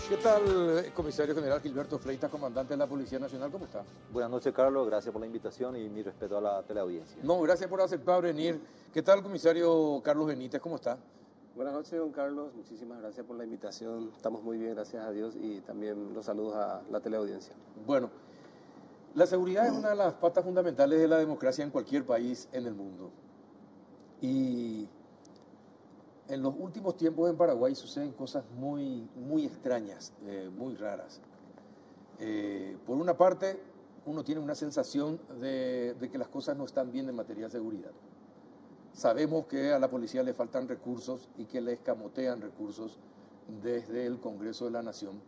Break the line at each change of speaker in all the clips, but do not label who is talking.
¿Qué tal, comisario general Gilberto Freitas, comandante de la Policía Nacional? ¿Cómo está?
Buenas noches, Carlos. Gracias por la invitación y mi respeto a la teleaudiencia.
No, gracias por aceptar venir. ¿Qué tal, comisario Carlos Benítez? ¿Cómo está?
Buenas noches, don Carlos. Muchísimas gracias por la invitación. Estamos muy bien, gracias a Dios, y también los saludos a la teleaudiencia.
Bueno, la seguridad es una de las patas fundamentales de la democracia en cualquier país en el mundo. Y en los últimos tiempos en Paraguay suceden cosas muy extrañas, muy raras. Por una parte, uno tiene una sensación de que las cosas no están bien en materia de seguridad. Sabemos que a la policía le faltan recursos y que le escamotean recursos desde el Congreso de la Nación,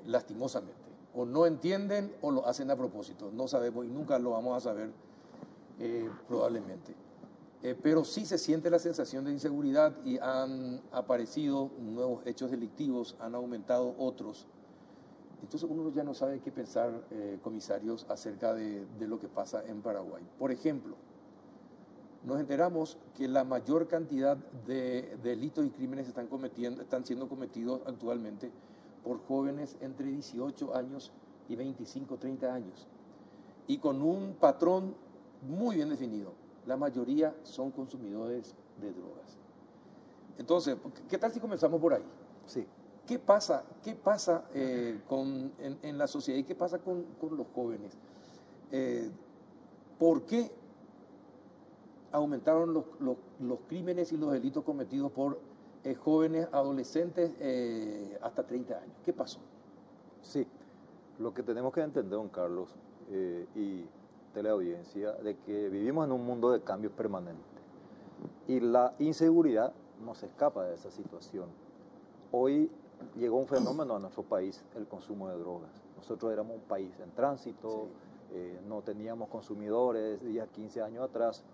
lastimosamente. O no entienden o lo hacen a propósito. No sabemos y nunca lo vamos a saber probablemente. Pero sí se siente la sensación de inseguridad y han aparecido nuevos hechos delictivos, han aumentado otros. Entonces uno ya no sabe qué pensar, comisarios, acerca de lo que pasa en Paraguay. Por ejemplo, nos enteramos que la mayor cantidad de delitos y crímenes están siendo cometidos actualmente por jóvenes entre 18 años y 25, 30 años. Y con un patrón muy bien definido. La mayoría son consumidores de drogas. Entonces, ¿qué tal si comenzamos por ahí?
Sí.
¿Qué pasa en la sociedad y qué pasa con los jóvenes? ¿Por qué aumentaron los crímenes y los delitos cometidos por jóvenes, adolescentes hasta 30 años? ¿Qué pasó?
Sí, lo que tenemos que entender, don Carlos, y teleaudiencia, de que vivimos en un mundo de cambios permanentes y la inseguridad no se escapa de esa situación. Hoy llegó un fenómeno a nuestro país, el consumo de drogas. Nosotros éramos un país en tránsito, sí. No teníamos consumidores 10, 15 años atrás,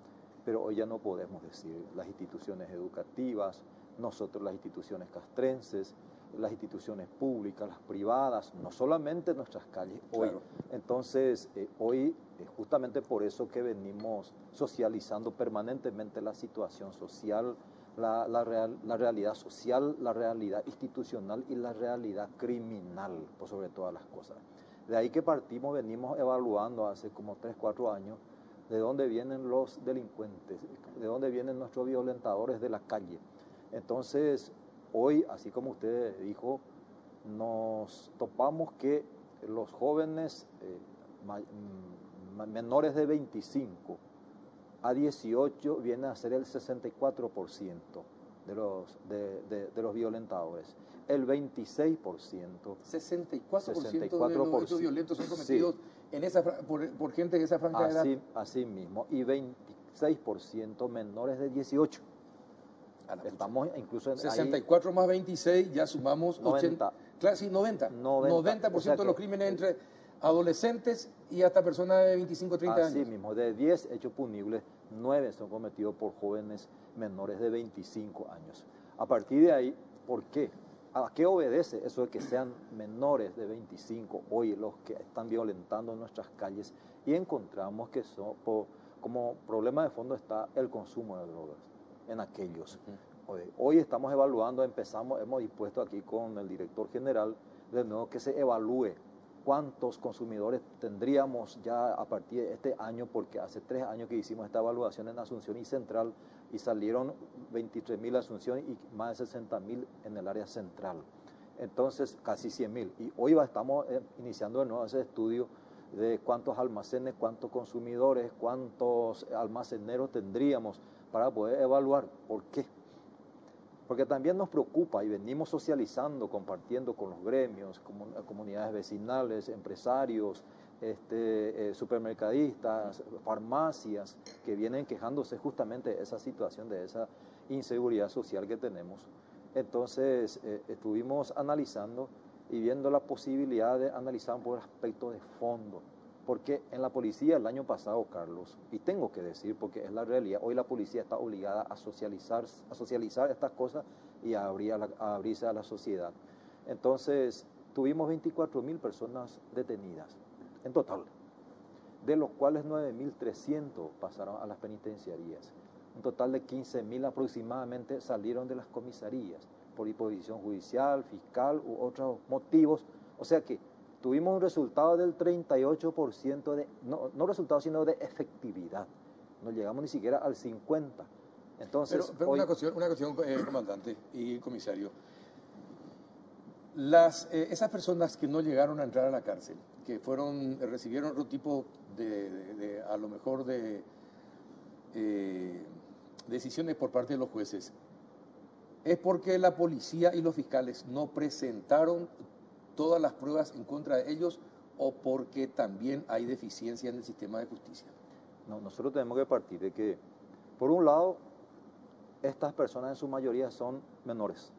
pero hoy ya no podemos decir las instituciones educativas, nosotros las instituciones castrenses, las instituciones públicas, las privadas, no solamente nuestras calles hoy. Claro. Entonces, hoy justamente por eso que venimos socializando permanentemente la situación social, la realidad social, la realidad institucional y la realidad criminal, por sobre todas las cosas. De ahí que partimos, venimos evaluando hace como 3, 4 años de dónde vienen los delincuentes, de dónde vienen nuestros violentadores de la calle. Entonces, hoy, así como usted dijo, nos topamos que los jóvenes menores de 25 a 18 vienen a ser el 64% de los violentadores. El 26%.
64% de los hechos violentos son cometidos, sí, por gente de esa franja de edad.
Así mismo. Y 26% menores de 18. Estamos incluso en
64 ahí, más 26, ya sumamos
90.
Claro, sí, 90% o sea de los crímenes entre adolescentes y hasta personas de 25 30 años.
Así mismo, de 10 hechos punibles, 9 son cometidos por jóvenes menores de 25 años. A partir de ahí, ¿por qué? ¿A qué obedece eso de que sean menores de 25 hoy los que están violentando nuestras calles? Y encontramos que como problema de fondo está el consumo de drogas en aquellos. Hoy estamos evaluando, hemos dispuesto aquí con el director general de nuevo que se evalúe cuántos consumidores tendríamos ya a partir de este año, porque hace 3 años que hicimos esta evaluación en Asunción y Central y salieron 23.000 Asunción y más de 60.000 en el área central. Entonces, casi 100.000. Y hoy estamos iniciando de nuevo ese estudio de cuántos almacenes, cuántos consumidores, cuántos almaceneros tendríamos para poder evaluar. ¿Por qué? Porque también nos preocupa y venimos socializando, compartiendo con los gremios, comunidades vecinales, empresarios, supermercadistas, farmacias, que vienen quejándose justamente de esa situación, de esa inseguridad social que tenemos. Entonces, estuvimos analizando y viendo la posibilidad de analizar por aspectos de fondo. Porque en la policía el año pasado, Carlos, y tengo que decir porque es la realidad, hoy la policía está obligada a socializar estas cosas y a abrirse a la sociedad. Entonces, tuvimos 24.000 personas detenidas en total, de los cuales 9.300 pasaron a las penitenciarías. Un total de 15.000 aproximadamente salieron de las comisarías, por disposición judicial, fiscal u otros motivos. O sea que tuvimos un resultado del 38% no resultado, sino de efectividad. No llegamos ni siquiera al 50%. Entonces,
pero
hoy...
una cuestión comandante y comisario. Esas personas que no llegaron a entrar a la cárcel, que recibieron otro tipo a lo mejor de decisiones por parte de los jueces, ¿es porque la policía y los fiscales no presentaron todas las pruebas en contra de ellos o porque también hay deficiencia en el sistema de justicia?
No, nosotros tenemos que partir de que, por un lado, estas personas en su mayoría son menores.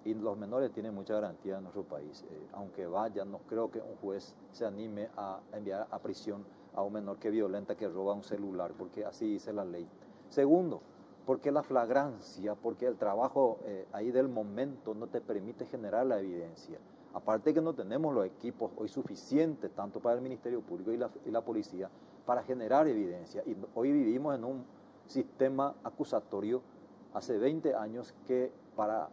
Y los menores tienen mucha garantía en nuestro país. Aunque vaya, no creo que un juez se anime a enviar a prisión a un menor que violenta, que roba un celular, porque así dice la ley. Segundo, porque la flagrancia, porque el trabajo ahí del momento no te permite generar la evidencia. Aparte que no tenemos los equipos hoy suficientes, tanto para el Ministerio Público y la policía, para generar evidencia. Y hoy vivimos en un sistema acusatorio hace 20 años que para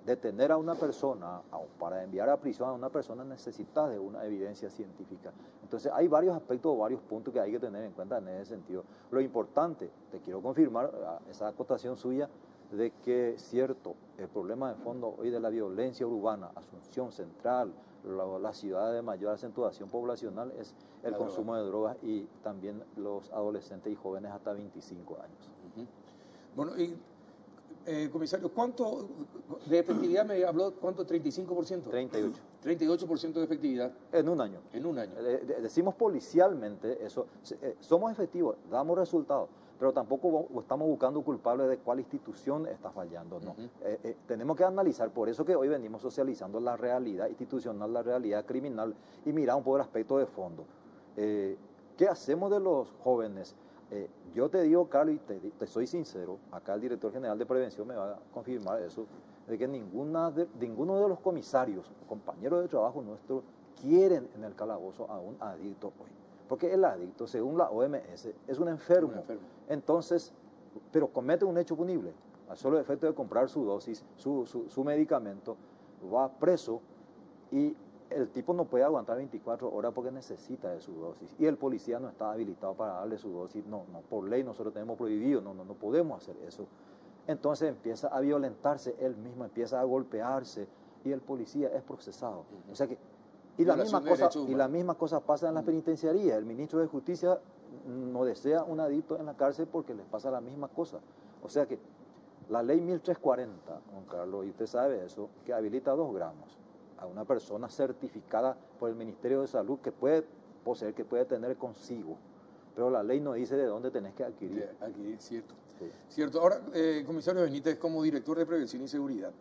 detener a una persona o para enviar a prisión a una persona necesita de una evidencia científica. Entonces hay varios aspectos o varios puntos que hay que tener en cuenta en ese sentido. Lo importante, te quiero confirmar esa acotación suya, de que cierto, el problema de fondo hoy de la violencia urbana, Asunción Central, la ciudad de mayor acentuación poblacional es el consumo de drogas y también los adolescentes y jóvenes hasta 25 años.
Bueno, y comisario, ¿cuánto de efectividad me habló? ¿Cuánto? ¿35%?
38.
38% de efectividad.
En un año.
En un año.
Decimos policialmente eso. Somos efectivos, damos resultados, pero tampoco estamos buscando culpables de cuál institución está fallando. No. Tenemos que analizar, por eso que hoy venimos socializando la realidad institucional, la realidad criminal y mirar un poco el aspecto de fondo. ¿Qué hacemos de los jóvenes? Yo te digo, Carlos, y te soy sincero, acá el director general de prevención me va a confirmar eso, de que ninguno de los comisarios, compañeros de trabajo nuestros, quieren en el calabozo a un adicto hoy. Porque el adicto, según la OMS, es un enfermo. Entonces, pero comete un hecho punible. Al solo efecto de comprar su dosis, su medicamento, va preso y el tipo no puede aguantar 24 horas porque necesita de su dosis. Y el policía no está habilitado para darle su dosis. No, por ley nosotros tenemos prohibido, no podemos hacer eso. Entonces empieza a violentarse él mismo, empieza a golpearse y el policía es procesado. O sea que, y la misma cosa pasa en las penitenciarías. El ministro de Justicia no desea un adicto en la cárcel porque les pasa la misma cosa. O sea que la ley 1340, Juan Carlos, y usted sabe eso, que habilita 2 gramos a una persona certificada por el Ministerio de Salud que puede poseer, que puede tener consigo. Pero la ley no dice de dónde tenés que adquirir.
Cierto.
Sí.
Cierto. Ahora, comisario Benítez, como director de Prevención y Seguridad,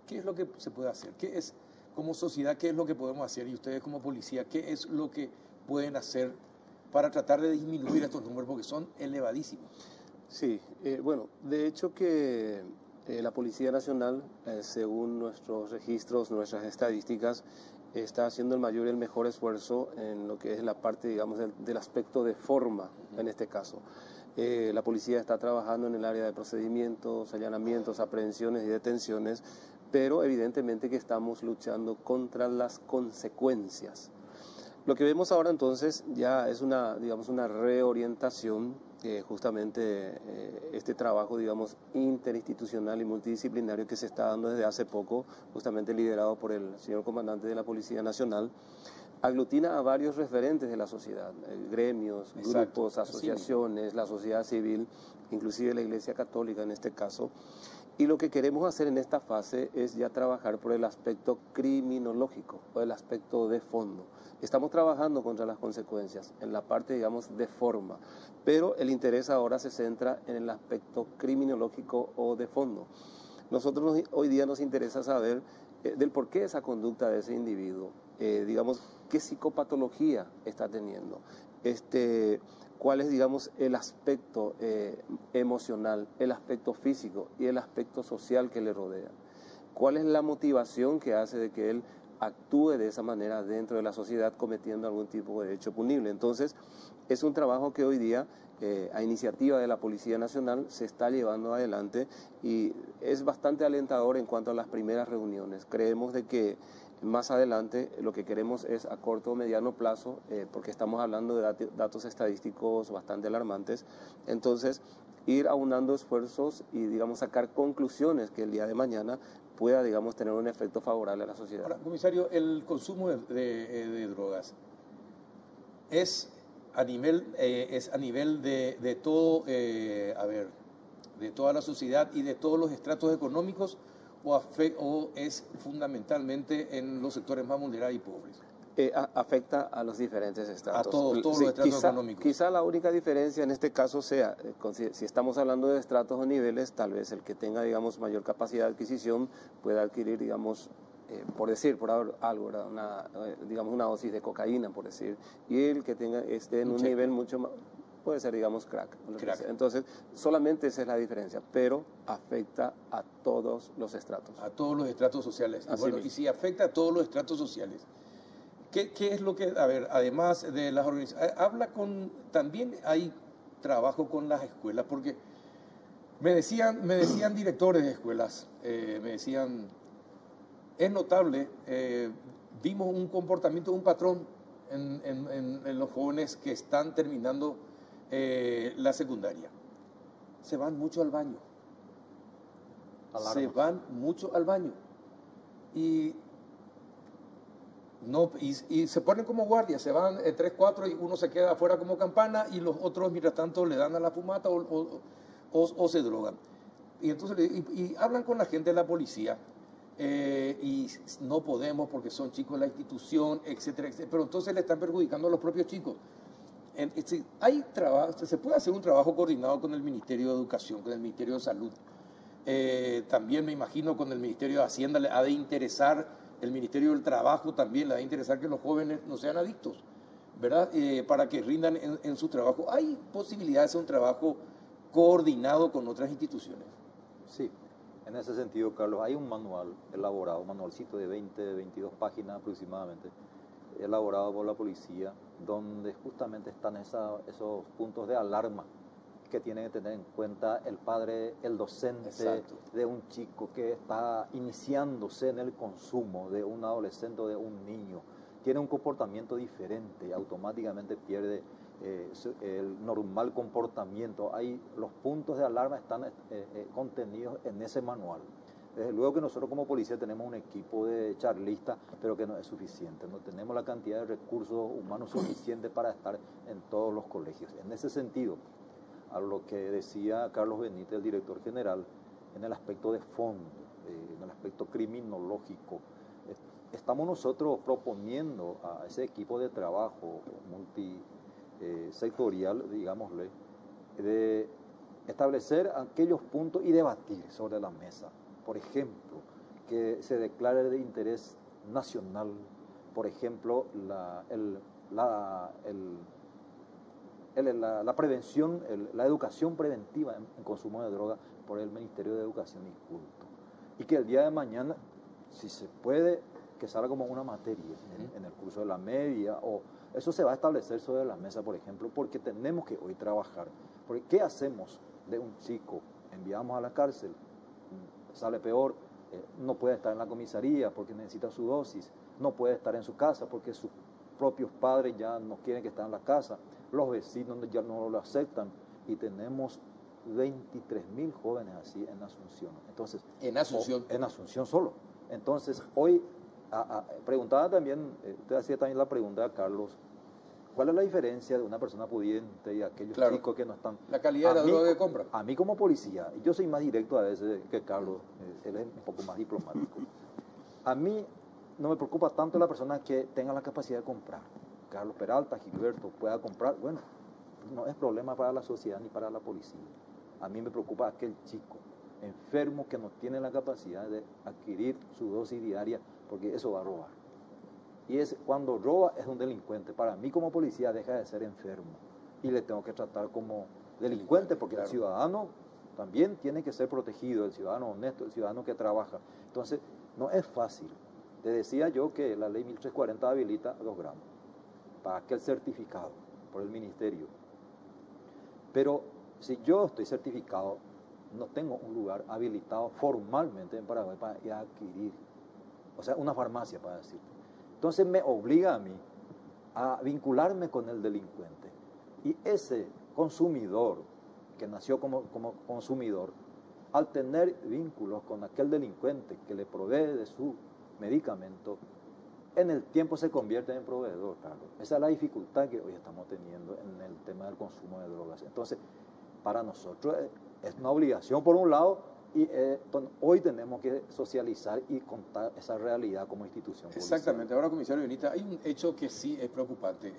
¿qué es lo que se puede hacer? ¿Qué es, como sociedad, qué es lo que podemos hacer? Y ustedes como policía, ¿qué es lo que pueden hacer para tratar de disminuir estos números? Porque son elevadísimos.
Sí, bueno, de hecho que la Policía Nacional, según nuestros registros, nuestras estadísticas, está haciendo el mayor y el mejor esfuerzo en lo que es la parte, digamos, del aspecto de forma, en este caso. La policía está trabajando en el área de procedimientos, allanamientos, aprehensiones y detenciones, pero evidentemente que estamos luchando contra las consecuencias. Lo que vemos ahora entonces ya es una reorientación, justamente este trabajo, digamos, interinstitucional y multidisciplinario que se está dando desde hace poco, justamente liderado por el señor comandante de la Policía Nacional, aglutina a varios referentes de la sociedad, gremios, grupos, asociaciones, la sociedad civil, inclusive la Iglesia Católica en este caso. Y lo que queremos hacer en esta fase es ya trabajar por el aspecto criminológico o el aspecto de fondo. Estamos trabajando contra las consecuencias en la parte, digamos, de forma, pero el interés ahora se centra en el aspecto criminológico o de fondo. Nosotros hoy día nos interesa saber del por qué esa conducta de ese individuo, digamos, qué psicopatología está teniendo, cuál es, digamos, el aspecto emocional, el aspecto físico y el aspecto social que le rodea. ¿Cuál es la motivación que hace de que él actúe de esa manera dentro de la sociedad cometiendo algún tipo de hecho punible? Entonces, es un trabajo que hoy día a iniciativa de la Policía Nacional, se está llevando adelante y es bastante alentador en cuanto a las primeras reuniones. Creemos de que más adelante lo que queremos es a corto o mediano plazo, porque estamos hablando de datos estadísticos bastante alarmantes, entonces ir aunando esfuerzos y, digamos, sacar conclusiones que el día de mañana pueda, digamos, tener un efecto favorable a la sociedad.
Ahora, comisario, el consumo de drogas es a nivel de todo, de toda la sociedad y de todos los estratos económicos, o es fundamentalmente en los sectores más vulnerables y pobres.
Afecta a los diferentes estratos.
A todos los estratos económicos.
Quizá la única diferencia en este caso sea, si estamos hablando de estratos o niveles, tal vez el que tenga, digamos, mayor capacidad de adquisición pueda adquirir, digamos, por algo, digamos, una dosis de cocaína, por decir, y el que esté en un nivel mucho más, puede ser, digamos, crack. Entonces, solamente esa es la diferencia, pero afecta a todos los estratos.
A todos los estratos sociales. Y si afecta a todos los estratos sociales, ¿qué es lo que, además de las organizaciones, también hay trabajo con las escuelas? Porque me decían directores de escuelas, me decían, es notable, vimos un comportamiento, un patrón en los jóvenes que están terminando la secundaria. Se van mucho al baño. Se van mucho al baño. Y se ponen como guardias, se van 3, 4 y uno se queda afuera como campana y los otros mientras tanto le dan a la fumata o se drogan. Y entonces y hablan con la gente de la policía y no podemos porque son chicos de la institución, etcétera, etcétera, pero entonces le están perjudicando a los propios chicos. Hay trabajo, se puede hacer un trabajo coordinado con el Ministerio de Educación, con el Ministerio de Salud. También me imagino con el Ministerio de Hacienda le ha de interesar, el Ministerio del Trabajo también le ha de interesar que los jóvenes no sean adictos, ¿verdad? Para que rindan en su trabajo. ¿Hay posibilidad de hacer un trabajo coordinado con otras instituciones?
Sí, en ese sentido, Carlos, hay un manual elaborado, un manualcito de 22 páginas aproximadamente, elaborado por la policía, donde justamente están esos puntos de alarma que tiene que tener en cuenta el padre, el docente. Exacto. De un chico que está iniciándose en el consumo, de un adolescente o de un niño. Tiene un comportamiento diferente, automáticamente pierde el normal comportamiento. Los puntos de alarma están contenidos en ese manual. Desde luego que nosotros como policía tenemos un equipo de charlistas, pero que no es suficiente. No tenemos la cantidad de recursos humanos suficientes para estar en todos los colegios. En ese sentido, a lo que decía Carlos Benítez, el director general, en el aspecto de fondo, en el aspecto criminológico, estamos nosotros proponiendo a ese equipo de trabajo multisectorial, digámosle, de establecer aquellos puntos y debatir sobre la mesa. Por ejemplo, que se declare de interés nacional, por ejemplo, la prevención, la educación preventiva en consumo de droga por el Ministerio de Educación y Culto. Y que el día de mañana, si se puede, que salga como una materia en el curso de la media, o eso se va a establecer sobre la mesa, por ejemplo, porque tenemos que hoy trabajar. Porque ¿qué hacemos de un chico? Enviamos a la cárcel, sale peor, no puede estar en la comisaría porque necesita su dosis, no puede estar en su casa porque sus propios padres ya no quieren que esté en la casa, los vecinos ya no lo aceptan, y tenemos 23.000 jóvenes así en Asunción. Entonces,
¿en Asunción?
En Asunción solo. Entonces, hoy, preguntaba también, usted hacía también la pregunta a Carlos, ¿cuál es la diferencia de una persona pudiente y aquellos chicos que no están?
La calidad de la droga que compra.
A mí como policía, y yo soy más directo a veces que Carlos, él es un poco más diplomático. A mí no me preocupa tanto la persona que tenga la capacidad de comprar. Carlos Peralta, Gilberto, pueda comprar, bueno, no es problema para la sociedad ni para la policía. A mí me preocupa aquel chico enfermo que no tiene la capacidad de adquirir su dosis diaria, porque eso va a robar. Y cuando roba es un delincuente. Para mí como policía deja de ser enfermo y le tengo que tratar como delincuente, porque el ciudadano también tiene que ser protegido, el ciudadano honesto, el ciudadano que trabaja. Entonces, no es fácil. Te decía yo que la ley 1340 habilita 2 gramos para aquel certificado por el ministerio. Pero si yo estoy certificado, no tengo un lugar habilitado formalmente en Paraguay para ir a adquirir, o sea, una farmacia, para decirte. Entonces me obliga a mí a vincularme con el delincuente. Y ese consumidor, que nació como consumidor, al tener vínculos con aquel delincuente que le provee de su medicamento, en el tiempo se convierte en proveedor, Carlos. Esa es la dificultad que hoy estamos teniendo en el tema del consumo de drogas. Entonces, para nosotros es una obligación por un lado, y hoy tenemos que socializar y contar esa realidad como institución policial.
Exactamente. Ahora, comisario Benita, hay un hecho que sí es preocupante.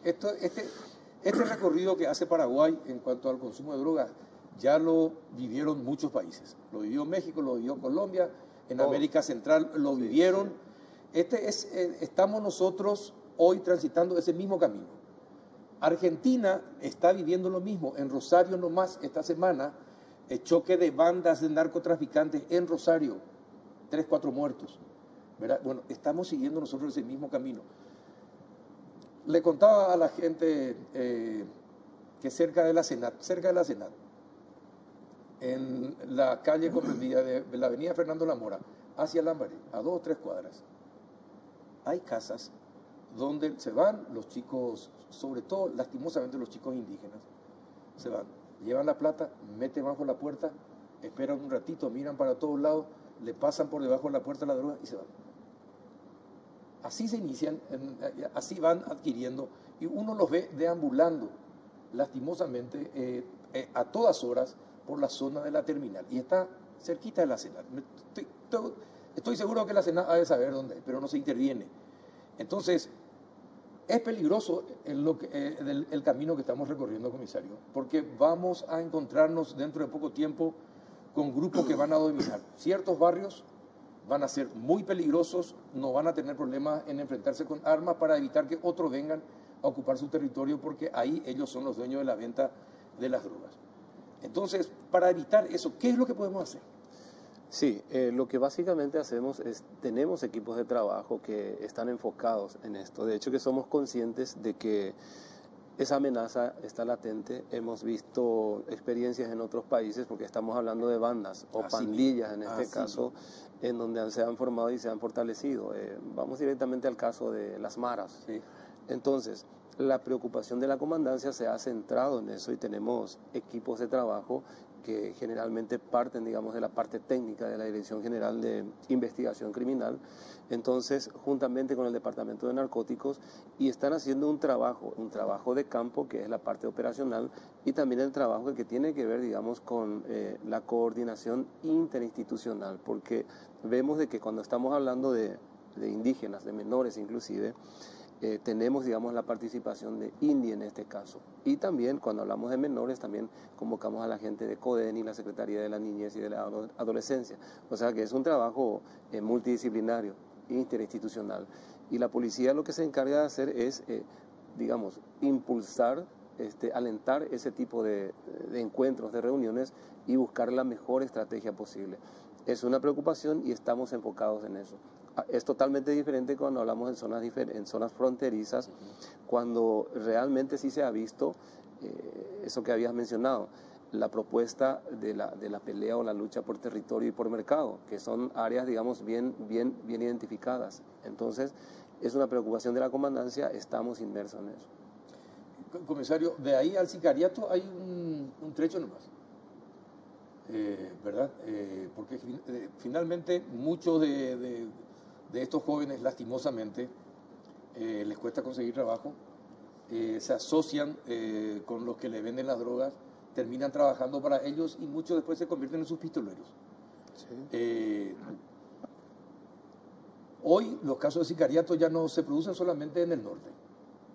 Este recorrido que hace Paraguay en cuanto al consumo de drogas ya lo vivieron muchos países. Lo vivió México, lo vivió Colombia, en América Central lo vivieron. Estamos nosotros hoy transitando ese mismo camino. Argentina está viviendo lo mismo. En Rosario nomás esta semana, el choque de bandas de narcotraficantes en Rosario, 3, 4 muertos, ¿verdad? Bueno, estamos siguiendo nosotros ese mismo camino. Le contaba a la gente que cerca de la Senat, en la calle comprendida de la avenida Fernando Lamora hacia Lambaré, a 2 o 3 cuadras, hay casas donde se van los chicos, sobre todo lastimosamente los chicos indígenas, se van, llevan la plata, meten bajo la puerta, esperan un ratito, miran para todos lados, le pasan por debajo de la puerta la droga y se van. Así se inician, así van adquiriendo, y uno los ve deambulando lastimosamente a todas horas por la zona de la terminal, y está cerquita de la Senat. Estoy seguro que la Senat ha de saber dónde es, pero no se interviene. Entonces, es peligroso el camino que estamos recorriendo, comisario, porque vamos a encontrarnos dentro de poco tiempo con grupos que van a dominar ciertos barrios, van a ser muy peligrosos, no van a tener problemas en enfrentarse con armas para evitar que otros vengan a ocupar su territorio, porque ahí ellos son los dueños de la venta de las drogas. Entonces, para evitar eso, ¿qué es lo que podemos hacer?
Sí, lo que básicamente hacemos es, tenemos equipos de trabajo que están enfocados en esto. De hecho, que somos conscientes de que esa amenaza está latente. Hemos visto experiencias en otros países, porque estamos hablando de bandas o pandillas en este caso, en donde se han formado y se han fortalecido. Vamos directamente al caso de las maras.
Sí.
Entonces, la preocupación de la comandancia se ha centrado en eso, y tenemos equipos de trabajo que generalmente parten, digamos, de la parte técnica de la Dirección General de Investigación Criminal, entonces, juntamente con el Departamento de Narcóticos, y están haciendo un trabajo de campo, que es la parte operacional, y también el trabajo que tiene que ver, digamos, con la coordinación interinstitucional, porque vemos de que cuando estamos hablando de indígenas, de menores inclusive, tenemos, digamos, la participación de INDI en este caso. Y también, cuando hablamos de menores, también convocamos a la gente de CODEN y la Secretaría de la Niñez y de la Adolescencia. O sea que es un trabajo multidisciplinario, interinstitucional. Y la policía lo que se encarga de hacer es, digamos, impulsar, alentar ese tipo de encuentros, de reuniones, y buscar la mejor estrategia posible. Es una preocupación y estamos enfocados en eso. Es totalmente diferente cuando hablamos en zonas fronterizas, cuando realmente sí se ha visto eso que habías mencionado, la propuesta de la pelea o la lucha por territorio y por mercado, que son áreas, digamos, bien identificadas. Entonces, es una preocupación de la comandancia, estamos inmersos en eso.
Comisario, de ahí al sicariato hay un trecho nomás, ¿verdad? Porque finalmente muchos de estos jóvenes, lastimosamente, les cuesta conseguir trabajo, se asocian con los que le venden las drogas, terminan trabajando para ellos, y muchos después se convierten en sus pistoleros. Sí. Hoy los casos de sicariato ya no se producen solamente en el norte,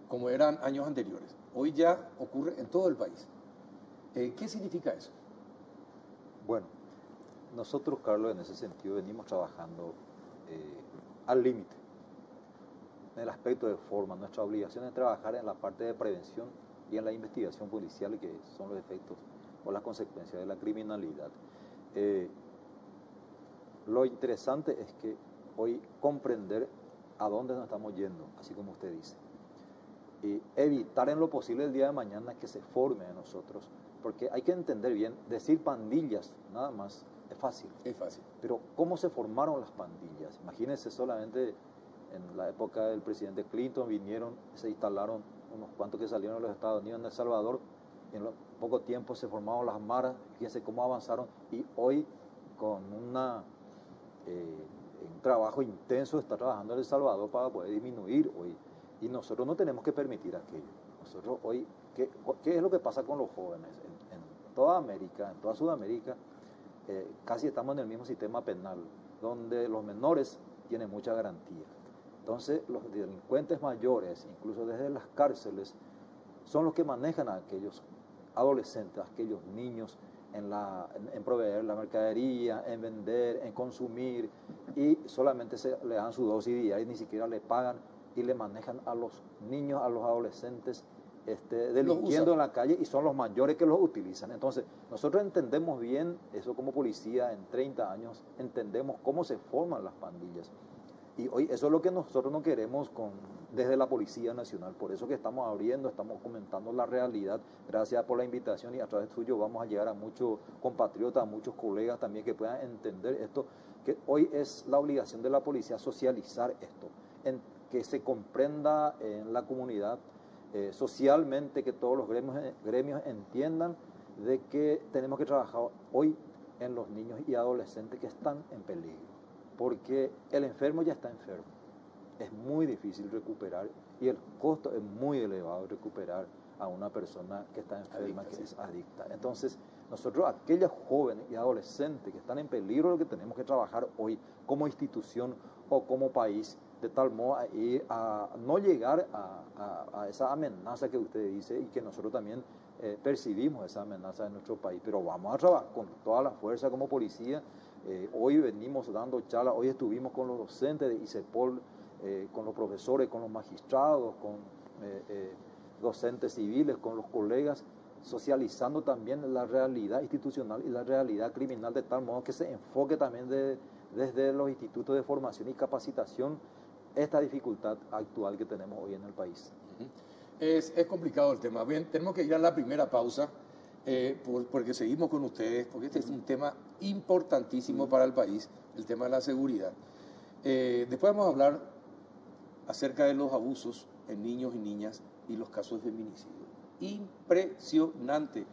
como eran años anteriores. Hoy ya ocurre en todo el país. ¿Qué significa eso?
Bueno, nosotros, Carlos, en ese sentido venimos trabajando al límite. En el aspecto de forma, nuestra obligación es trabajar en la parte de prevención y en la investigación policial, que son los efectos o las consecuencias de la criminalidad. Lo interesante es que hoy comprender a dónde nos estamos yendo, así como usted dice, y evitar en lo posible el día de mañana que se forme en nosotros porque hay que entender bien, decir pandillas nada más es fácil.
Es fácil.
Pero ¿cómo se formaron las pandillas? Imagínense solamente en la época del presidente Clinton vinieron, se instalaron unos cuantos que salieron de los Estados Unidos en El Salvador, y en poco tiempo se formaron las maras, fíjense cómo avanzaron, y hoy con un trabajo intenso está trabajando en El Salvador para poder disminuir hoy, y nosotros no tenemos que permitir aquello. Nosotros hoy, ¿qué es lo que pasa con los jóvenes? En toda América, en toda Sudamérica, casi estamos en el mismo sistema penal, donde los menores tienen mucha garantía. Entonces, los delincuentes mayores, incluso desde las cárceles, son los que manejan a aquellos adolescentes, a aquellos niños en proveer la mercadería, en vender, en consumir, y solamente le dan su dosis diaria y ni siquiera le pagan, y le manejan a los niños, a los adolescentes, delinquiendo en la calle, y son los mayores que los utilizan. Entonces, nosotros entendemos bien eso como policía, en 30 años entendemos cómo se forman las pandillas. Y hoy eso es lo que nosotros no queremos desde la Policía Nacional. Por eso que estamos abriendo, estamos comentando la realidad. Gracias por la invitación, y a través suyo vamos a llegar a muchos compatriotas, a muchos colegas también que puedan entender esto, que hoy es la obligación de la policía socializar esto, que se comprenda en la comunidad, socialmente, que todos los gremios entiendan de que tenemos que trabajar hoy en los niños y adolescentes que están en peligro, porque el enfermo ya está enfermo, es muy difícil recuperar, y el costo es muy elevado recuperar a una persona que está enferma, que es adicta. Entonces, nosotros, aquellos jóvenes y adolescentes que están en peligro, lo que tenemos que trabajar hoy como institución o como país, de tal modo a no llegar a esa amenaza que usted dice, y que nosotros también percibimos esa amenaza en nuestro país. Pero vamos a trabajar con toda la fuerza como policía. Hoy venimos dando charlas, hoy estuvimos con los docentes de ICEPOL, con los profesores, con los magistrados, con docentes civiles, con los colegas, socializando también la realidad institucional y la realidad criminal, de tal modo que se enfoque también desde los institutos de formación y capacitación esta dificultad actual que tenemos hoy en el país.
Es complicado el tema. Bien, tenemos que ir a la primera pausa, porque seguimos con ustedes, porque este es un tema importantísimo para el país, el tema de la seguridad. Después vamos a hablar acerca de los abusos en niños y niñas y los casos de feminicidio. Impresionante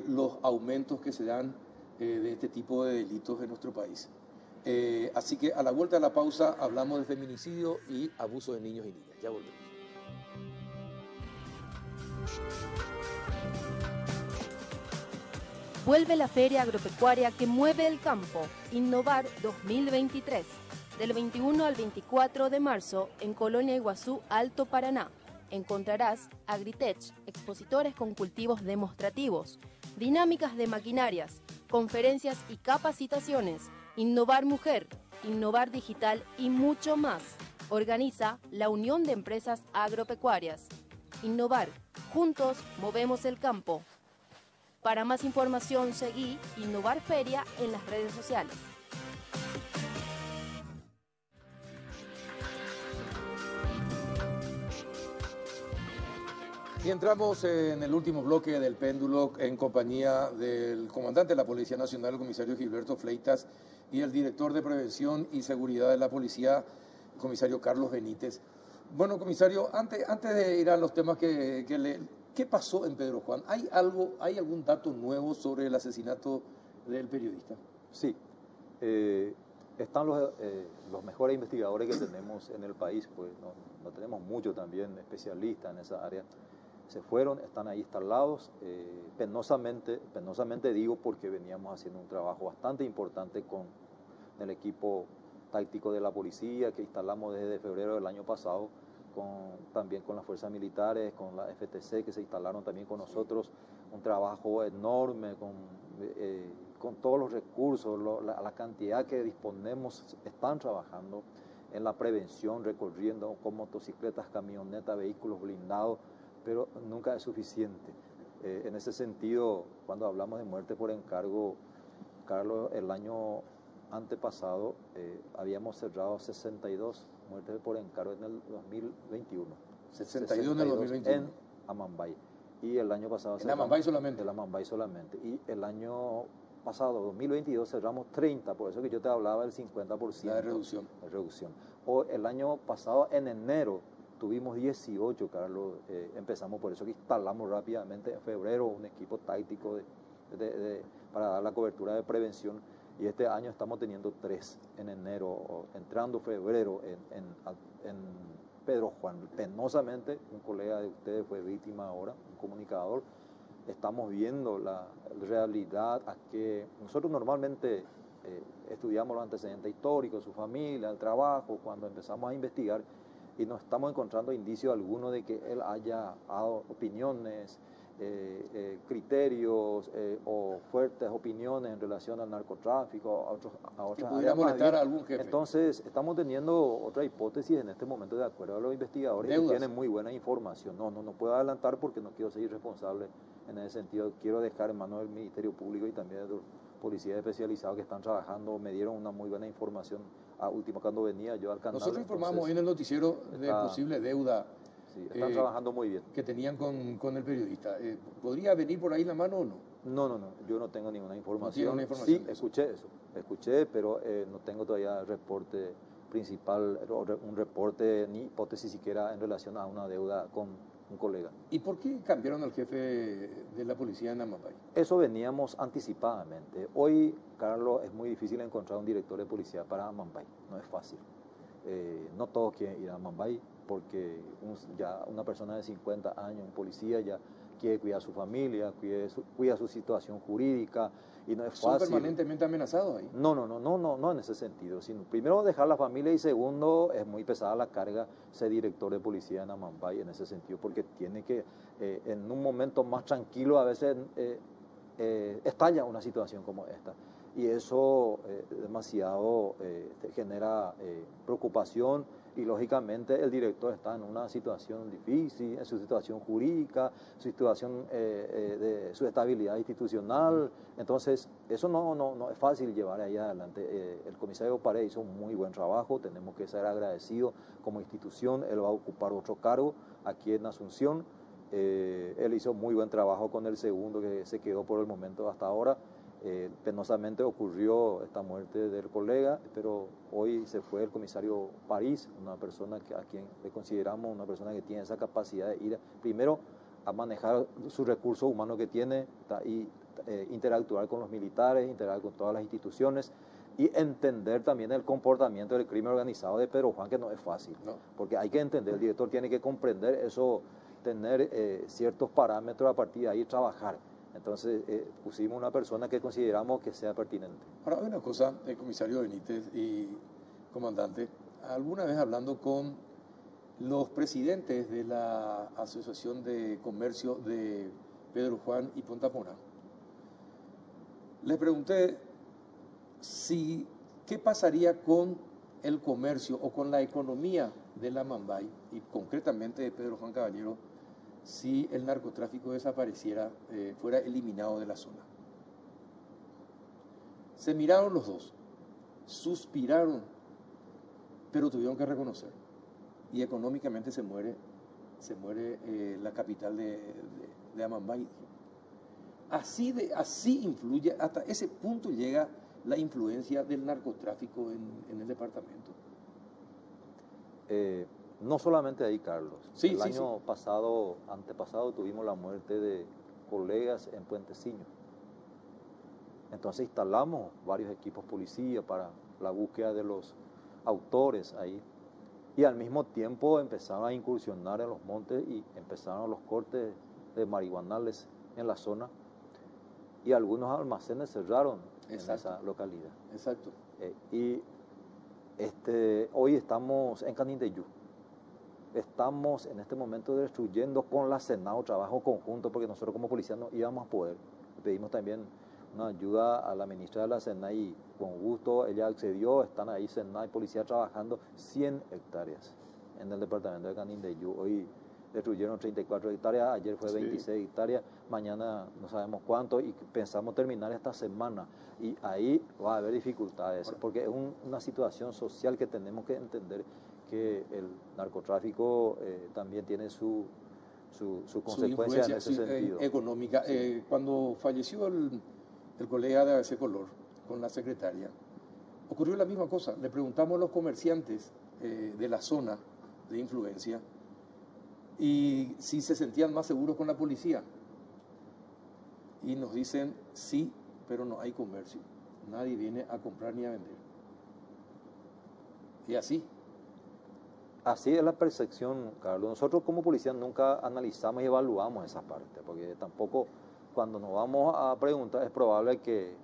los aumentos que se dan de este tipo de delitos en nuestro país. Así que a la vuelta de la pausa hablamos de feminicidio y abuso de niños y niñas. Ya volvemos.
Vuelve la Feria Agropecuaria que mueve el campo, Innovar 2023, del 21 al 24 de marzo en Colonia Iguazú, Alto Paraná. Encontrarás Agritech, expositores con cultivos demostrativos, dinámicas de maquinarias, conferencias y capacitaciones, Innovar Mujer, Innovar Digital y mucho más. Organiza la Unión de Empresas Agropecuarias. Innovar, juntos movemos el campo. Para más información, seguí Innovar Feria en las redes sociales.
Y entramos en el último bloque del péndulo en compañía del comandante de la Policía Nacional, el comisario Gilberto Fleitas, y el director de Prevención y Seguridad de la Policía, el comisario Carlos Benítez. Bueno, comisario, antes de ir a los temas ¿qué pasó en Pedro Juan? ¿Hay algún dato nuevo sobre el asesinato del periodista?
Sí, están los mejores investigadores que tenemos en el país, pues no tenemos muchos también especialistas en esa área. Se fueron, están ahí instalados, penosamente digo, porque veníamos haciendo un trabajo bastante importante con el equipo táctico de la policía que instalamos desde febrero del año pasado, también con las fuerzas militares, con la FTC que se instalaron también con nosotros, un trabajo enorme con todos los recursos, la cantidad que disponemos, están trabajando en la prevención, recorriendo con motocicletas, camionetas, vehículos blindados, pero nunca es suficiente. En ese sentido, cuando hablamos de muerte por encargo, Carlos, el año antepasado habíamos cerrado 62 muertes por encargo en el 2021.
62 en el 2021.
En Amambay. Y el año pasado...
¿En Amambay solamente?
En Amambay solamente. Y el año pasado, 2022, cerramos 30, por eso que yo te hablaba del 50%.
La de reducción.
De reducción. O el año pasado, en enero, tuvimos 18, Carlos. Empezamos, por eso que instalamos rápidamente en febrero un equipo táctico para dar la cobertura de prevención. Y este año estamos teniendo 3 en enero, entrando febrero en Pedro Juan. Penosamente, un colega de ustedes fue víctima ahora, un comunicador. Estamos viendo la realidad a que nosotros normalmente estudiamos los antecedentes históricos, su familia, el trabajo, cuando empezamos a investigar y no estamos encontrando indicios alguno de que él haya dado opiniones, criterios o fuertes opiniones en relación al narcotráfico, a otras
que pudiera molestar a algún jefe.
Entonces, estamos teniendo otra hipótesis en este momento, de acuerdo a los investigadores, que tienen muy buena información. No puedo adelantar porque no quiero ser irresponsable en ese sentido. Quiero dejar en manos del Ministerio Público y también de los policías especializados que están trabajando. Me dieron una muy buena información a último cuando venía yo al canal.
Nosotros informamos hoy en el noticiero de posible deuda.
Sí, están trabajando muy bien.
Que tenían con el periodista. ¿Podría venir por ahí la mano o no?
No, yo no tengo ninguna información.
¿No tiene una información?
Sí, escuché, pero no tengo todavía el reporte principal, un reporte ni hipótesis siquiera en relación a una deuda con un colega.
¿Y por qué cambiaron al jefe de la policía en Amambay?
Eso veníamos anticipadamente. Hoy, Carlos, es muy difícil encontrar un director de policía para Amambay, no es fácil. No todos quieren ir a Amambay porque ya una persona de 50 años, un policía, ya quiere cuidar a su familia, cuida su situación jurídica y no es fácil.
¿Son permanentemente amenazados ahí?
No en ese sentido, sino primero dejar la familia y segundo es muy pesada la carga ser director de policía en Amambay en ese sentido, porque tiene que en un momento más tranquilo a veces estalla una situación como esta. Y eso demasiado genera preocupación y lógicamente el director está en una situación difícil, en su situación jurídica, su situación de su estabilidad institucional. Entonces eso no es fácil llevar ahí adelante. El comisario Paré hizo un muy buen trabajo, tenemos que ser agradecidos como institución. Él va a ocupar otro cargo aquí en Asunción. Él hizo muy buen trabajo con el segundo que se quedó por el momento hasta ahora. Penosamente ocurrió esta muerte del colega, pero hoy se fue el comisario París, una persona a quien le consideramos una persona que tiene esa capacidad de ir primero a manejar sus recursos humanos que tiene y interactuar con los militares, interactuar con todas las instituciones y entender también el comportamiento del crimen organizado de Pedro Juan, que no es fácil, porque hay que entender, el director tiene que comprender eso, tener ciertos parámetros a partir de ahí trabajar. Entonces pusimos una persona que consideramos que sea pertinente.
Ahora, hay una cosa, comisario Benítez y comandante, alguna vez hablando con los presidentes de la Asociación de Comercio de Pedro Juan y Punta Poná, les pregunté qué pasaría con el comercio o con la economía de la Amambay y concretamente de Pedro Juan Caballero si el narcotráfico desapareciera, fuera eliminado de la zona. Se miraron los dos, suspiraron, pero tuvieron que reconocer. Y económicamente se muere la capital de Amambay. Así influye, hasta ese punto llega la influencia del narcotráfico en el departamento.
No solamente ahí, Carlos. El año
sí.
antepasado, tuvimos la muerte de colegas en Puenteciño. Entonces instalamos varios equipos policía para la búsqueda de los autores ahí. Y al mismo tiempo empezaron a incursionar en los montes y empezaron los cortes de marihuanales en la zona. Y algunos almacenes cerraron en esa localidad.
Exacto.
Y hoy estamos en Canindeyú. Estamos en este momento destruyendo con la Senado trabajo conjunto porque nosotros como policía no íbamos a poder. Le pedimos también una ayuda a la ministra de la Senado y con gusto ella accedió. Están ahí Senado y policía trabajando 100 hectáreas en el departamento de Canindeyú. Hoy destruyeron 34 hectáreas, ayer fue 26 hectáreas, mañana no sabemos cuánto y pensamos terminar esta semana. Y ahí va a haber dificultades porque es una situación social que tenemos que entender que el narcotráfico también tiene su su consecuencia en ese sentido.
Económica. Cuando falleció el colega de ABC Color con la secretaria, ocurrió la misma cosa. Le preguntamos a los comerciantes de la zona de influencia y si se sentían más seguros con la policía. Y nos dicen, sí, pero no hay comercio. Nadie viene a comprar ni a vender. Y así.
Así es la percepción, Carlos. Nosotros como policía nunca analizamos y evaluamos esa parte, porque tampoco cuando nos vamos a preguntar es probable que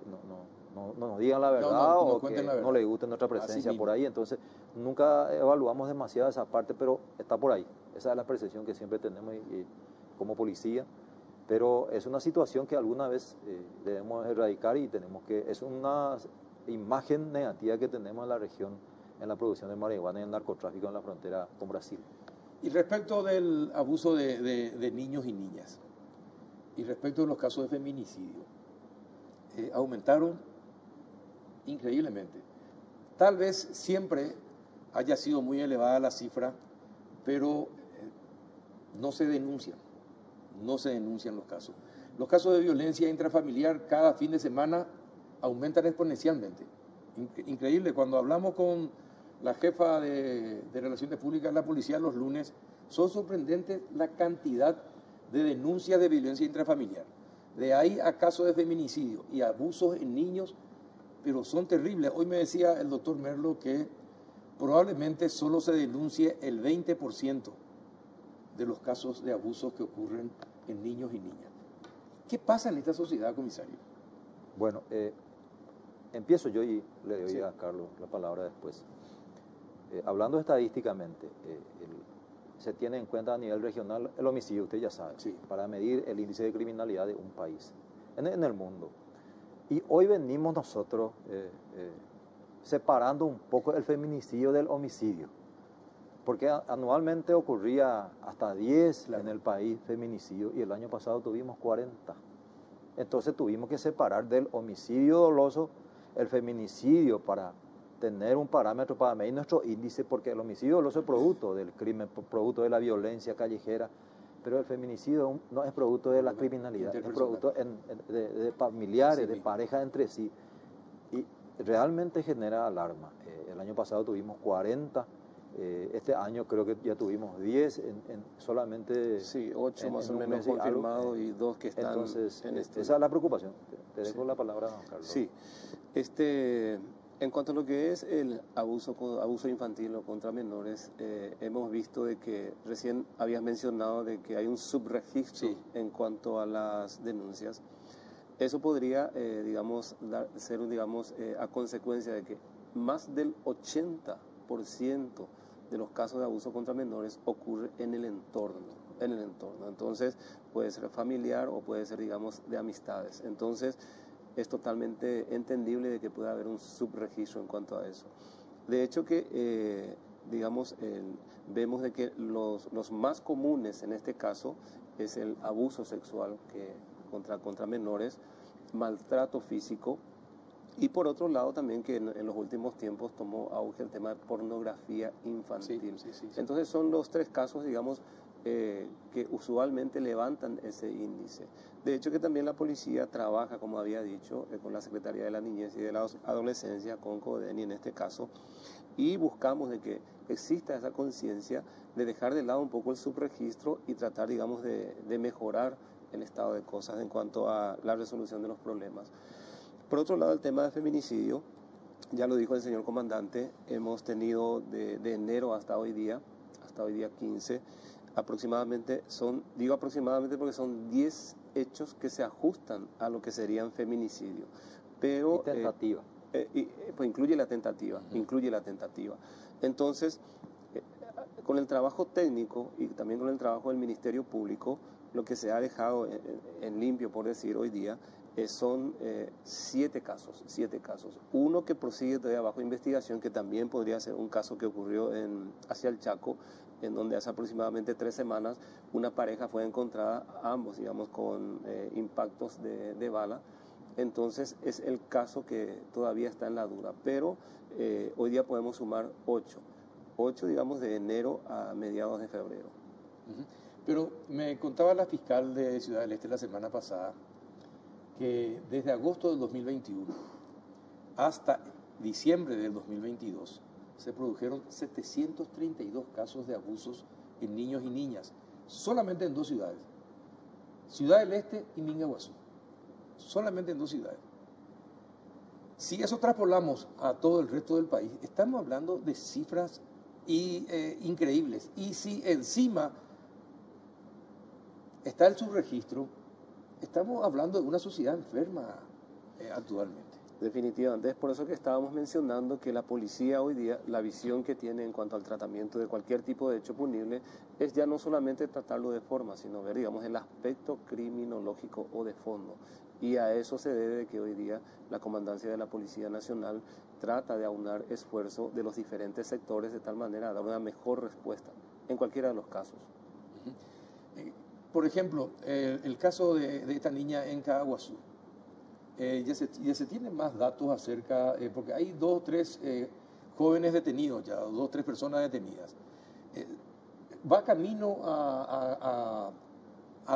no nos digan la verdad o que no les guste nuestra presencia por ahí. Entonces nunca evaluamos demasiado esa parte, pero está por ahí. Esa es la percepción que siempre tenemos como policía. Pero es una situación que alguna vez debemos erradicar y es una imagen negativa que tenemos en la región en la producción de marihuana y el narcotráfico en la frontera con Brasil.
Y respecto del abuso de niños y niñas, y respecto de los casos de feminicidio, aumentaron increíblemente. Tal vez siempre haya sido muy elevada la cifra, pero no se denuncian los casos. Los casos de violencia intrafamiliar cada fin de semana aumentan exponencialmente. Increíble, cuando hablamos con la jefa de Relaciones Públicas de la policía los lunes, son sorprendentes la cantidad de denuncias de violencia intrafamiliar. De ahí a casos de feminicidio y abusos en niños, pero son terribles. Hoy me decía el doctor Merlo que probablemente solo se denuncie el 20% de los casos de abusos que ocurren en niños y niñas. ¿Qué pasa en esta sociedad, comisario?
Bueno, empiezo yo y le doy a Carlos la palabra después. Hablando estadísticamente, se tiene en cuenta a nivel regional el homicidio, usted ya sabe, para medir el índice de criminalidad de un país en el mundo. Y hoy venimos nosotros separando un poco el feminicidio del homicidio, porque anualmente ocurría hasta 10 en el país feminicidio y el año pasado tuvimos 40. Entonces tuvimos que separar del homicidio doloso el feminicidio para tener un parámetro para medir nuestro índice, porque el homicidio doloso es producto del crimen, producto de la violencia callejera, pero el feminicidio no es producto de la criminalidad, es producto de familiares, de parejas entre sí, y realmente genera alarma. El año pasado tuvimos 40, este año creo que ya tuvimos 10 solamente...
Sí, 8 más o menos confirmados y 2 que están.
Entonces, esa es la preocupación. Te dejo la palabra, don Carlos.
Sí, en cuanto a lo que es el abuso infantil o contra menores, hemos visto de que recién habías mencionado de que hay un subregistro en cuanto a las denuncias. Eso podría, ser a consecuencia de que más del 80% de los casos de abuso contra menores ocurre en el entorno. Entonces, puede ser familiar o puede ser, de amistades. Entonces, es totalmente entendible de que pueda haber un subregistro en cuanto a eso. De hecho que, vemos de que los más comunes en este caso es el abuso sexual contra menores, maltrato físico, y por otro lado también que en los últimos tiempos tomó auge el tema de pornografía infantil. Sí. Entonces son los 3 casos, que usualmente levantan ese índice. De hecho que también la policía trabaja, como había dicho, con la Secretaría de la Niñez y de la Adolescencia, con CODENI en este caso, y buscamos de que exista esa conciencia de dejar de lado un poco el subregistro y tratar, de mejorar el estado de cosas en cuanto a la resolución de los problemas. Por otro lado, el tema de feminicidio, ya lo dijo el señor comandante, hemos tenido de enero hasta hoy día 15, aproximadamente aproximadamente porque son 10 hechos que se ajustan a lo que serían feminicidio. Pero,
y tentativa.
Pues incluye la tentativa. Entonces, con el trabajo técnico y también con el trabajo del Ministerio Público, lo que se ha dejado en limpio, por decir, hoy día, son 7 casos. Uno que prosigue todavía bajo investigación, que también podría ser un caso que ocurrió hacia el Chaco, en donde hace aproximadamente 3 semanas una pareja fue encontrada, ambos, con impactos de bala. Entonces es el caso que todavía está en la duda, pero hoy día podemos sumar 8, de enero a mediados de febrero.
Pero me contaba la fiscal de Ciudad del Este la semana pasada que desde agosto del 2021 hasta diciembre del 2022 se produjeron 732 casos de abusos en niños y niñas, solamente en 2 ciudades, Ciudad del Este y Mingaguazú, solamente en 2 ciudades. Si eso traspolamos a todo el resto del país, estamos hablando de cifras increíbles. Y si encima está el subregistro, estamos hablando de una sociedad enferma actualmente.
Definitivamente, es por eso que estábamos mencionando que la policía hoy día, la visión que tiene en cuanto al tratamiento de cualquier tipo de hecho punible, es ya no solamente tratarlo de forma, sino ver, digamos, el aspecto criminológico o de fondo. Y a eso se debe que hoy día la Comandancia de la Policía Nacional trata de aunar esfuerzo de los diferentes sectores de tal manera de dar una mejor respuesta en cualquiera de los casos.
Por ejemplo, el caso de esta niña en Caaguazú. Ya se tienen más datos acerca, porque hay 2 o 3 jóvenes detenidos ya, 2 o 3 personas detenidas. ¿Va camino a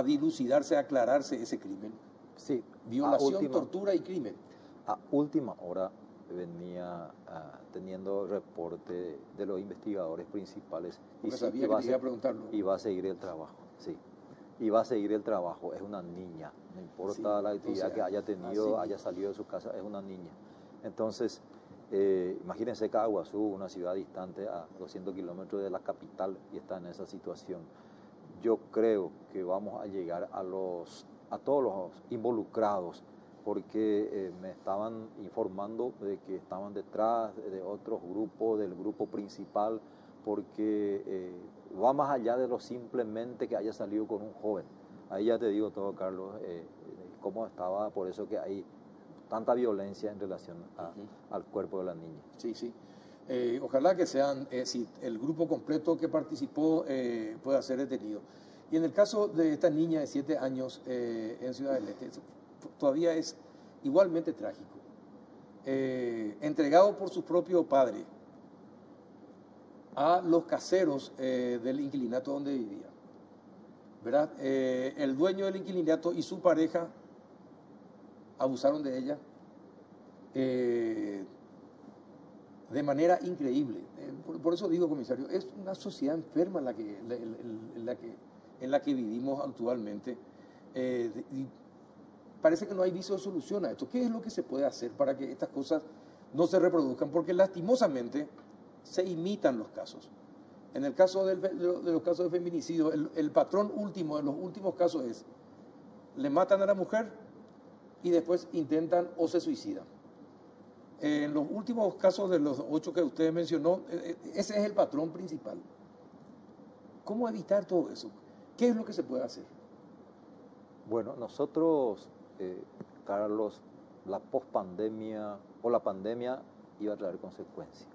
dilucidarse, a aclararse ese crimen?
Sí.
Violación, tortura y crimen.
A última hora venía teniendo reporte de los investigadores principales.
Porque sabía que quería preguntarlo.
Y va a seguir el trabajo, sí. Y va a seguir el trabajo, es una niña, no importa sí, la actividad que haya tenido, haya salido de su casa, es una niña. Entonces, imagínense Caaguazú, una ciudad distante a 200 kilómetros de la capital, y está en esa situación. Yo creo que vamos a llegar a todos los involucrados, porque me estaban informando de que estaban detrás de otros grupos, del grupo principal, porque va más allá de lo simplemente que haya salido con un joven. Ahí ya te digo todo, Carlos, cómo estaba, por eso que hay tanta violencia en relación al cuerpo de la niña.
Sí, sí. Ojalá que sean, si el grupo completo que participó pueda ser detenido. Y en el caso de esta niña de 7 años en Ciudad del Este, todavía es igualmente trágico. Entregado por su propio padre a los caseros del inquilinato donde vivía, ¿verdad? El dueño del inquilinato y su pareja abusaron de ella de manera increíble. Por eso digo, comisario, es una sociedad enferma en la que vivimos actualmente. Y parece que no hay viso de solución a esto. ¿Qué es lo que se puede hacer para que estas cosas no se reproduzcan? Porque lastimosamente se imitan los casos. En el caso de los casos de feminicidio, el patrón último de los últimos casos es: le matan a la mujer y después intentan o se suicidan. En los últimos casos de los 8 que usted mencionó, ese es el patrón principal. ¿Cómo evitar todo eso? ¿Qué es lo que se puede hacer?
Bueno, nosotros, Carlos, la pospandemia o la pandemia iba a traer consecuencias.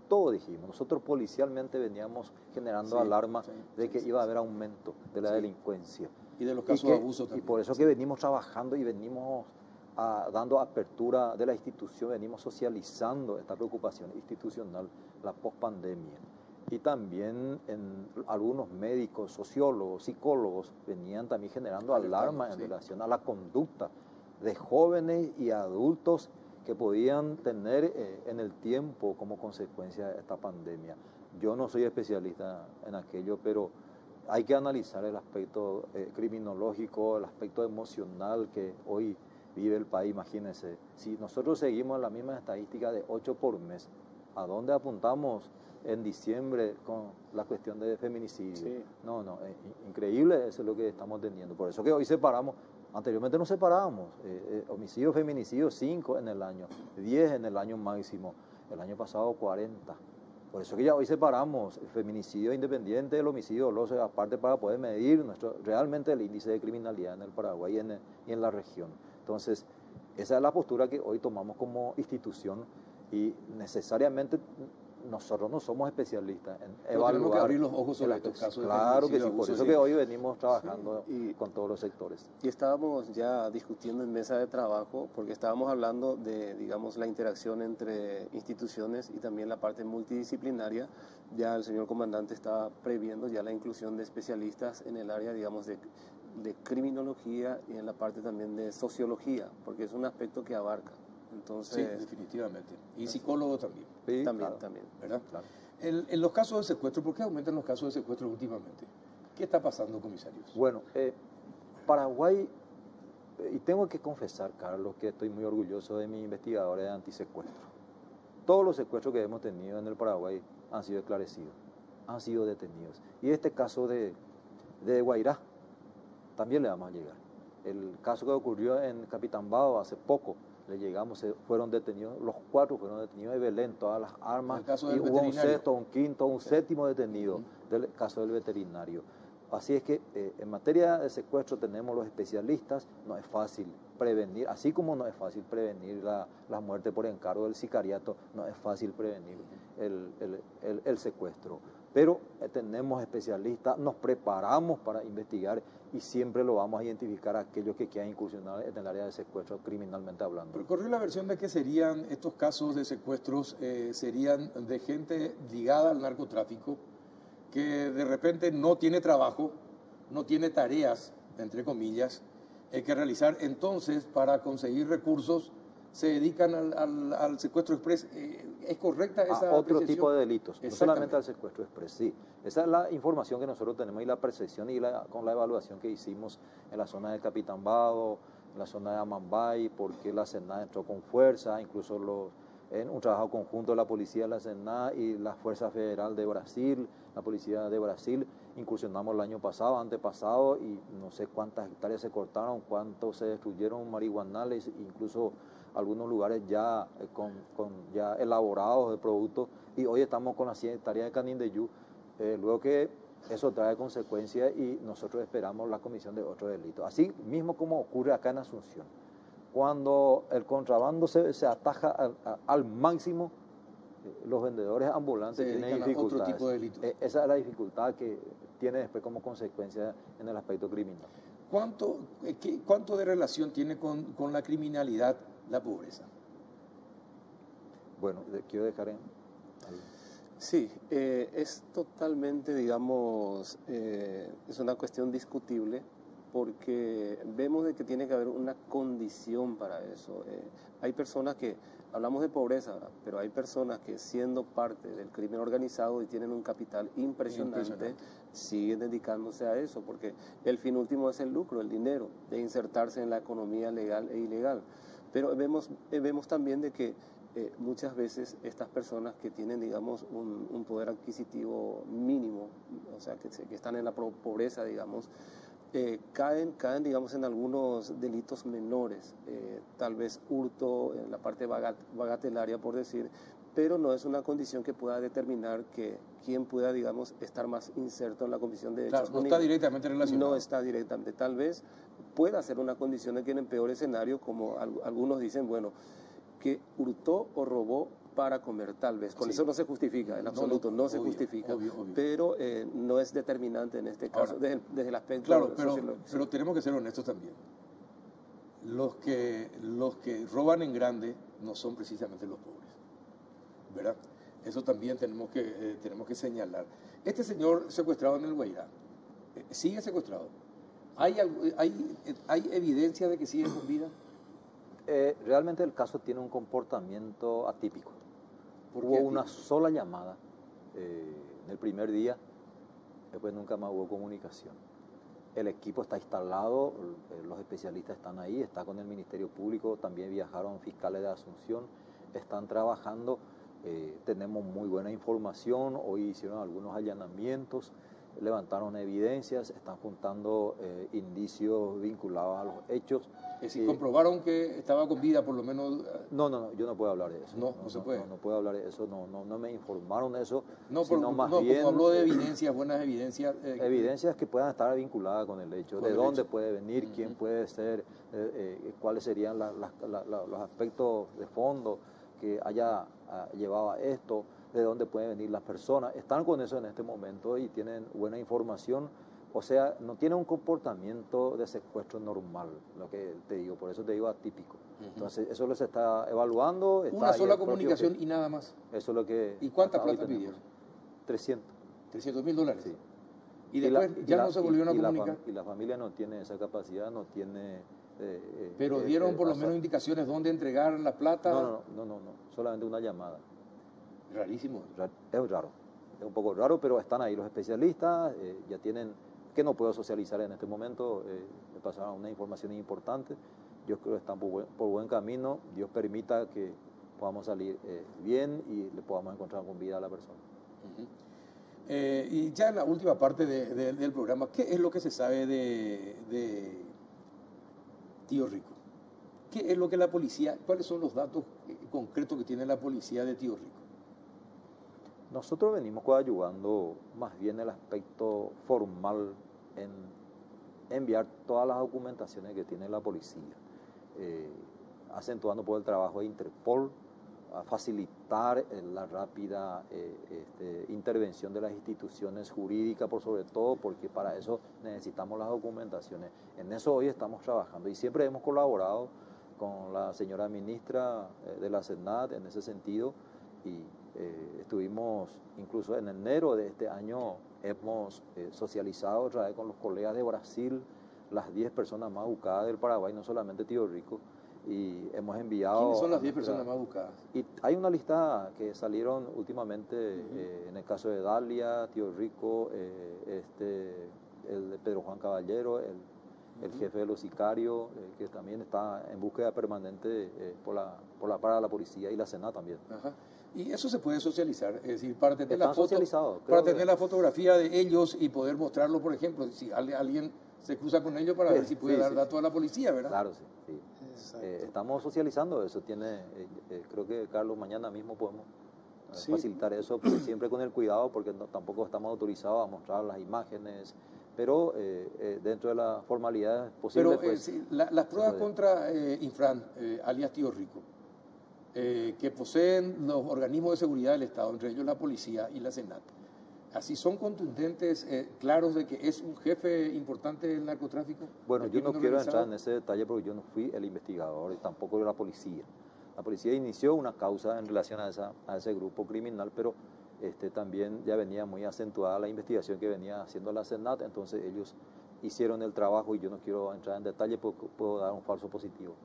Todo dijimos, nosotros policialmente veníamos generando alarma de que iba a haber aumento de la delincuencia.
Y de los casos de abuso también.
Y por eso que venimos trabajando y venimos dando apertura de la institución, venimos socializando esta preocupación institucional, la pospandemia. Y también algunos médicos, sociólogos, psicólogos venían también generando alarma en relación a la conducta de jóvenes y adultos que podían tener en el tiempo como consecuencia de esta pandemia. Yo no soy especialista en aquello, pero hay que analizar el aspecto criminológico, el aspecto emocional que hoy vive el país. Imagínense, si nosotros seguimos la misma estadística de 8 por mes, ¿a dónde apuntamos en diciembre con la cuestión de feminicidio? Sí. No, increíble, eso es lo que estamos teniendo. Por eso que hoy separamos. Anteriormente nos separábamos, homicidio, feminicidio 5 en el año, 10 en el año máximo, el año pasado 40. Por eso que ya hoy separamos el feminicidio independiente del homicidio doloso, aparte para poder medir realmente el índice de criminalidad en el Paraguay y en la región. Entonces, esa es la postura que hoy tomamos como institución y necesariamente nosotros no somos especialistas en
Pero
evaluar.
tenemos que abrir los ojos sobre estos casos.
Claro que sí, por eso que hoy venimos trabajando con todos los sectores.
Y estábamos ya discutiendo en mesa de trabajo, porque estábamos hablando de, digamos, la interacción entre instituciones y también la parte multidisciplinaria. Ya el señor comandante estaba previendo ya la inclusión de especialistas en el área, digamos, de criminología y en la parte también de sociología, porque es un aspecto que abarca. Entonces,
sí, definitivamente. Y psicólogo también.
Sí, también,
claro.
también.
¿Verdad?
Claro.
En los casos de secuestro, ¿por qué aumentan los casos de secuestro últimamente? ¿Qué está pasando, comisarios?
Bueno, Paraguay, y tengo que confesar, Carlos, que estoy muy orgulloso de mis investigadores de antisecuestro. Todos los secuestros que hemos tenido en el Paraguay han sido esclarecidos, han sido detenidos. Y este caso de Guairá también le vamos a llegar. El caso que ocurrió en Capitambao hace poco, le llegamos, fueron detenidos, los 4 fueron detenidos de Belén, todas las armas, y hubo un sexto, un quinto, un séptimo detenido del caso del veterinario. Así es que en materia de secuestro tenemos los especialistas, no es fácil prevenir, así como no es fácil prevenir la muerte por encargo del sicariato, no es fácil prevenir el secuestro. Pero tenemos especialistas, nos preparamos para investigar y siempre lo vamos a identificar a aquellos que quieran incursionar en el área de secuestro criminalmente hablando.
Pero corrió la versión de que serían estos casos de secuestros, serían de gente ligada al narcotráfico, que de repente no tiene trabajo, no tiene tareas, entre comillas, que realizar. Entonces, para conseguir recursos, se dedican al secuestro express. ¿Es correcta esa
a otro
apreciación?
tipo de delitos, no solamente al secuestro express, sí. Esa es la información que nosotros tenemos y la percepción y con la evaluación que hicimos en la zona de Capitambao, en la zona de Amambay, porque la SENA entró con fuerza, incluso en un trabajo conjunto de la policía de la SENA y la Fuerza Federal de Brasil, la policía de Brasil, incursionamos el año pasado, antepasado, y no sé cuántas hectáreas se cortaron, cuántos se destruyeron marihuanales, incluso algunos lugares ya ya elaborados de productos, y hoy estamos con las 100 hectáreas de Canindeyú, luego que eso trae consecuencias y nosotros esperamos la comisión de otro delito. Así mismo como ocurre acá en Asunción. Cuando el contrabando se ataja al máximo, los vendedores ambulantes tienen dificultades.
Otro tipo de delitos.
Esa es la dificultad que tiene después como consecuencia en el aspecto criminal.
¿Cuánto de relación tiene con la criminalidad la pobreza?
Bueno, quiero dejar
Sí, es totalmente, digamos, es una cuestión discutible, porque vemos de que tiene que haber una condición para eso. Hay personas que, hablamos de pobreza, pero hay personas que siendo parte del crimen organizado y tienen un capital impresionante, siguen dedicándose a eso, porque el fin último es el lucro, el dinero, de insertarse en la economía legal e ilegal. Pero vemos también de que muchas veces estas personas que tienen, digamos, un poder adquisitivo mínimo, o sea, que están en la pobreza, digamos, caen, digamos, en algunos delitos menores, tal vez hurto, en la parte bagatelaria, por decir, pero no es una condición que pueda determinar que quien pueda, digamos, estar más inserto en la comisión de hechos.
Claro, no está directamente relacionado.
No está directamente. Tal vez pueda ser una condición de que en el peor escenario, como algunos dicen, bueno, que hurtó o robó para comer, tal vez. Con eso no se justifica, en absoluto, no se justifica,
obvio.
pero no es determinante en este caso, desde el aspecto...
Claro, pero tenemos que ser honestos también. Los que roban en grande no son precisamente los pobres, ¿verdad? Eso también tenemos que señalar. Este señor secuestrado en el Guairá, ¿sigue secuestrado? ¿Hay evidencia de que sigue con vida?
Realmente el caso tiene un comportamiento atípico. Hubo una sola llamada en el primer día, después nunca más hubo comunicación. El equipo está instalado, los especialistas están ahí, está con el Ministerio Público, también viajaron fiscales de Asunción, están trabajando, tenemos muy buena información, hoy hicieron algunos allanamientos, levantaron evidencias, están juntando indicios vinculados a los hechos.
Es decir, comprobaron que estaba con vida, por lo menos.
No, yo no puedo hablar de eso.
No se puede.
No puedo hablar de eso, no me informaron de eso.
No,
sino más
como
bien,
habló de evidencias, buenas evidencias.
Evidencias que puedan estar vinculadas con el hecho, de dónde puede venir, quién puede ser, cuáles serían los aspectos de fondo. que haya llevado a esto, de dónde pueden venir las personas. Están con eso en este momento y tienen buena información. O sea, no tiene un comportamiento de secuestro normal, lo que te digo, por eso te digo atípico. Entonces, eso se está evaluando.
Una sola comunicación y nada más.
Eso es lo que...
¿Y cuánta plata pidieron?
300.
$300.000.
Sí.
Y después ya no se volvieron a comunicar.
Y la familia no tiene esa capacidad, no tiene...
Pero dieron por lo menos indicaciones dónde entregar la plata.
No, solamente una llamada.
Rarísimo.
Es raro, es un poco raro, pero están ahí los especialistas, ya tienen, que no puedo socializar en este momento, me pasaron una información importante, yo creo que están por buen camino, Dios permita que podamos salir bien y le podamos encontrar con vida a la persona.
Y ya en la última parte del programa, ¿qué es lo que se sabe de Tío Rico? ¿Qué es lo que la policía, cuáles son los datos concretos que tiene la policía de Tío Rico?
Nosotros venimos coadyuvando más bien el aspecto formal en enviar todas las documentaciones que tiene la policía, acentuando por el trabajo de Interpol, a facilitar la rápida intervención de las instituciones jurídicas, por sobre todo, porque para eso necesitamos las documentaciones. En eso hoy estamos trabajando y siempre hemos colaborado con la señora ministra de la SENAT en ese sentido y estuvimos incluso en enero de este año, hemos socializado otra vez con los colegas de Brasil, las 10 personas más buscadas del Paraguay, no solamente Tío Rico, y hemos enviado...
¿Quiénes son las 10 personas más buscadas?
Y hay una lista que salieron últimamente, en el caso de Dalia, Tío Rico, el de Pedro Juan Caballero, el jefe de los sicarios, que también está en búsqueda permanente para la policía y la SENAT también.
Ajá. Y eso se puede socializar, es decir, para tener la fotografía de ellos y poder mostrarlo, por ejemplo, si alguien se cruza con ellos para ver si puede dar datos a la policía, ¿verdad?
Claro, sí. Estamos socializando eso, creo que Carlos, mañana mismo podemos facilitar eso, pero siempre con el cuidado, porque tampoco estamos autorizados a mostrar las imágenes, pero dentro de las formalidades posibles.
Pero las pruebas contra Infran, alias Tío Rico, que poseen los organismos de seguridad del Estado, entre ellos la policía y la SENAT, así son contundentes, claros de que es un jefe importante del narcotráfico.
Bueno, yo no quiero entrar en ese detalle porque yo no fui el investigador y tampoco la policía. La policía inició una causa en relación a ese grupo criminal, pero también ya venía muy acentuada la investigación que venía haciendo la SENAT, entonces ellos hicieron el trabajo y yo no quiero entrar en detalle porque puedo dar un falso positivo.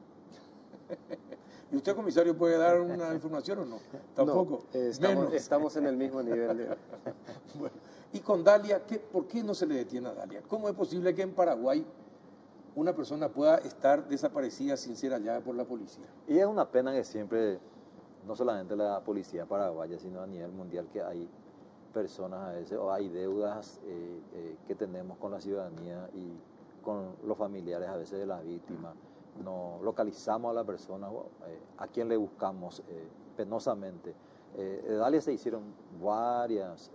¿Y usted, comisario, puede dar una información o no? Tampoco.
No, estamos en el mismo nivel de...
Bueno, y con Dalia, ¿por qué no se le detiene a Dalia? ¿Cómo es posible que en Paraguay una persona pueda estar desaparecida sin ser hallada por la policía?
Y es una pena que siempre, no solamente la policía paraguaya, sino a nivel mundial, que hay personas a veces, o hay deudas que tenemos con la ciudadanía y con los familiares a veces de las víctimas. No localizamos a la persona, a quien le buscamos penosamente. De Dalia se hicieron varios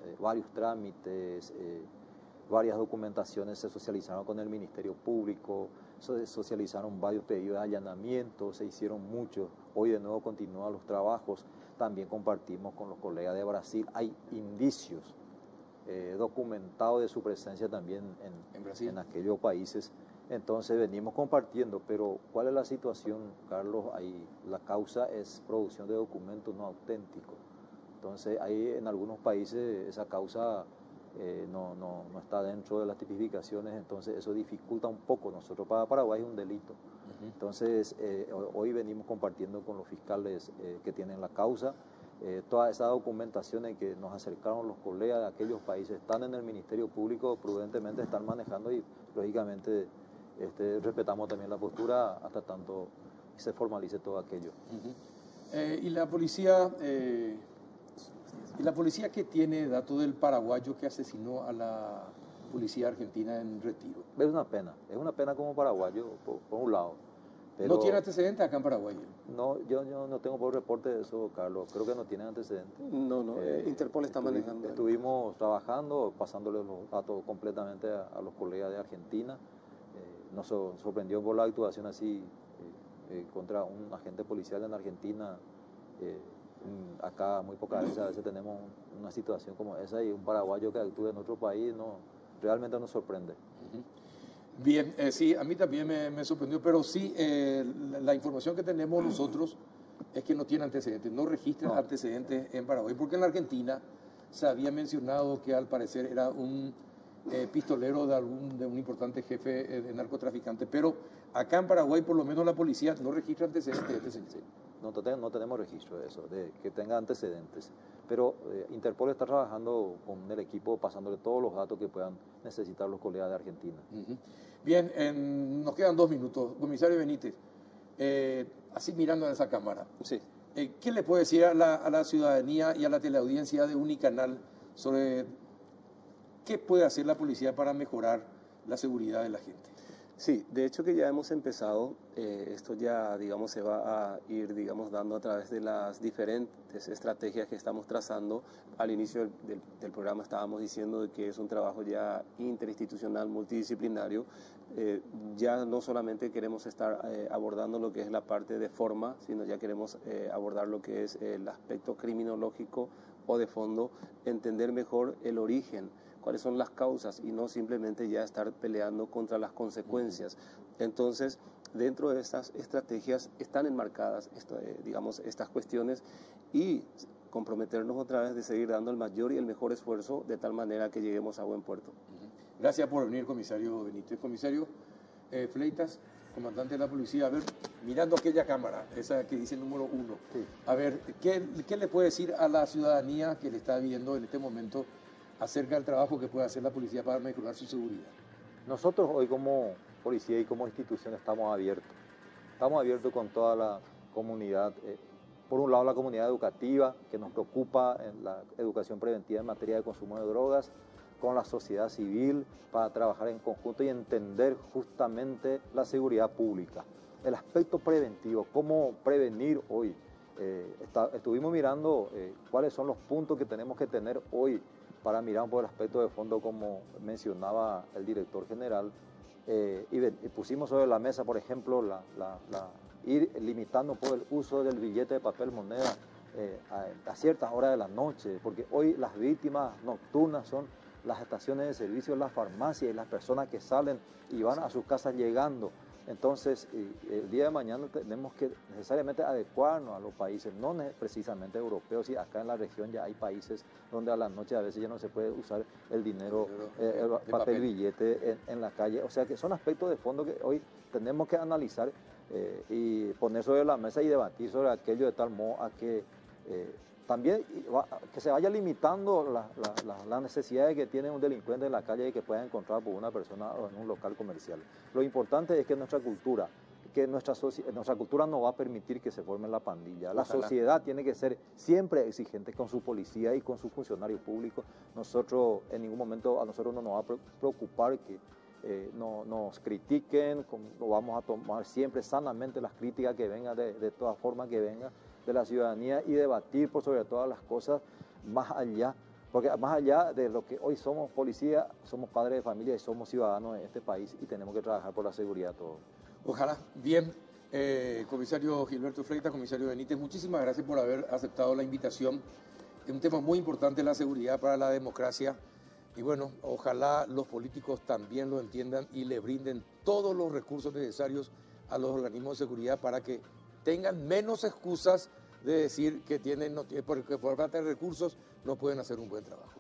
trámites, varias documentaciones se socializaron con el Ministerio Público, se socializaron varios pedidos de allanamiento, se hicieron muchos. Hoy de nuevo continúan los trabajos, también compartimos con los colegas de Brasil. Hay indicios documentados de su presencia también en aquellos países. Entonces venimos compartiendo, pero ¿cuál es la situación, Carlos? Ahí la causa es producción de documentos no auténticos. Entonces ahí en algunos países esa causa no está dentro de las tipificaciones, entonces eso dificulta un poco. Nosotros para Paraguay es un delito. Entonces hoy venimos compartiendo con los fiscales que tienen la causa. Todas esas documentaciones que nos acercaron los colegas de aquellos países están en el Ministerio Público, prudentemente están manejando y lógicamente respetamos también la postura hasta tanto se formalice todo aquello.
¿Y la policía que tiene datos del paraguayo que asesinó a la policía argentina en Retiro?
Es una pena como paraguayo, por un lado. Pero
¿No tiene antecedentes acá en Paraguay?
No, yo no tengo por reporte de eso, Carlos. Creo que no tiene antecedentes.
No, Interpol está manejando.
Estuvimos trabajando, pasándole los datos completamente a los colegas de Argentina. Nos sorprendió por la actuación así contra un agente policial en Argentina, Acá muy pocas veces, a veces tenemos una situación como esa y un paraguayo que actúe en otro país realmente nos sorprende.
Bien, sí, a mí también me sorprendió, pero sí, la información que tenemos nosotros es que no tiene antecedentes, no registra antecedentes en Paraguay, porque en la Argentina se había mencionado que al parecer era un pistolero de un importante jefe de narcotraficante, pero acá en Paraguay por lo menos la policía no registra antecedentes de este señor.
No tenemos registro de eso, de que tenga antecedentes, pero Interpol está trabajando con el equipo pasándole todos los datos que puedan necesitar los colegas de Argentina.
Bien, nos quedan 2 minutos. Comisario Benítez, así mirando a esa cámara,
Sí.
¿Qué le puede decir a la ciudadanía y a la teleaudiencia de Unicanal sobre qué puede hacer la policía para mejorar la seguridad de la gente?
Sí, de hecho que ya hemos empezado, esto ya, digamos, se va a ir, digamos, dando a través de las diferentes estrategias que estamos trazando. Al inicio del programa estábamos diciendo de que es un trabajo ya interinstitucional, multidisciplinario. Ya no solamente queremos estar abordando lo que es la parte de forma, sino ya queremos abordar lo que es el aspecto criminológico o de fondo, entender mejor el origen, cuáles son las causas y no simplemente ya estar peleando contra las consecuencias. Entonces, dentro de estas estrategias están enmarcadas, digamos, estas cuestiones y comprometernos otra vez de seguir dando el mayor y el mejor esfuerzo de tal manera que lleguemos a buen puerto.
Gracias por venir, comisario Benítez. Comisario Fleitas, comandante de la policía, a ver, mirando aquella cámara, esa que dice el número 1,
Sí.
a ver, ¿qué le puede decir a la ciudadanía que le está viendo en este momento acerca del trabajo que puede hacer la policía para mejorar su seguridad?
Nosotros hoy como policía y como institución estamos abiertos con toda la comunidad. Por un lado la comunidad educativa, que nos preocupa en la educación preventiva en materia de consumo de drogas, con la sociedad civil para trabajar en conjunto y entender justamente la seguridad pública. El aspecto preventivo, cómo prevenir hoy. Estuvimos mirando cuáles son los puntos que tenemos que tener hoy para mirar un poco el aspecto de fondo, como mencionaba el director general, y pusimos sobre la mesa, por ejemplo, ir limitando por el uso del billete de papel moneda a ciertas horas de la noche, porque hoy las víctimas nocturnas son las estaciones de servicio, las farmacias y las personas que salen y van a sus casas llegando. Entonces, el día de mañana tenemos que necesariamente adecuarnos a los países, no precisamente europeos, y acá en la región ya hay países donde a la noche a veces ya no se puede usar el dinero, el papel billete en la calle. O sea que son aspectos de fondo que hoy tenemos que analizar y poner sobre la mesa y debatir sobre aquello de tal modo a que también que se vaya limitando las necesidades que tiene un delincuente en la calle y que pueda encontrar por una persona o en un local comercial. Lo importante es que nuestra cultura no va a permitir que se forme la pandilla. La sociedad tiene que ser siempre exigente con su policía y con sus funcionarios públicos. Nosotros en ningún momento, a nosotros no nos va a preocupar que nos critiquen, lo vamos a tomar siempre sanamente las críticas que vengan, de todas formas que vengan de la ciudadanía, y debatir por sobre todas las cosas más allá, porque más allá de lo que hoy somos policía, somos padres de familia y somos ciudadanos de este país y tenemos que trabajar por la seguridad todos.
Ojalá. Bien, comisario Gilberto Fleitas, comisario Benítez, muchísimas gracias por haber aceptado la invitación. Es un tema muy importante, la seguridad para la democracia, y bueno, ojalá los políticos también lo entiendan y le brinden todos los recursos necesarios a los organismos de seguridad para que tengan menos excusas de decir que porque por falta de recursos no pueden hacer un buen trabajo.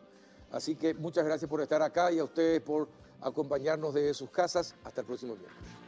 Así que muchas gracias por estar acá y a ustedes por acompañarnos desde sus casas. Hasta el próximo viernes.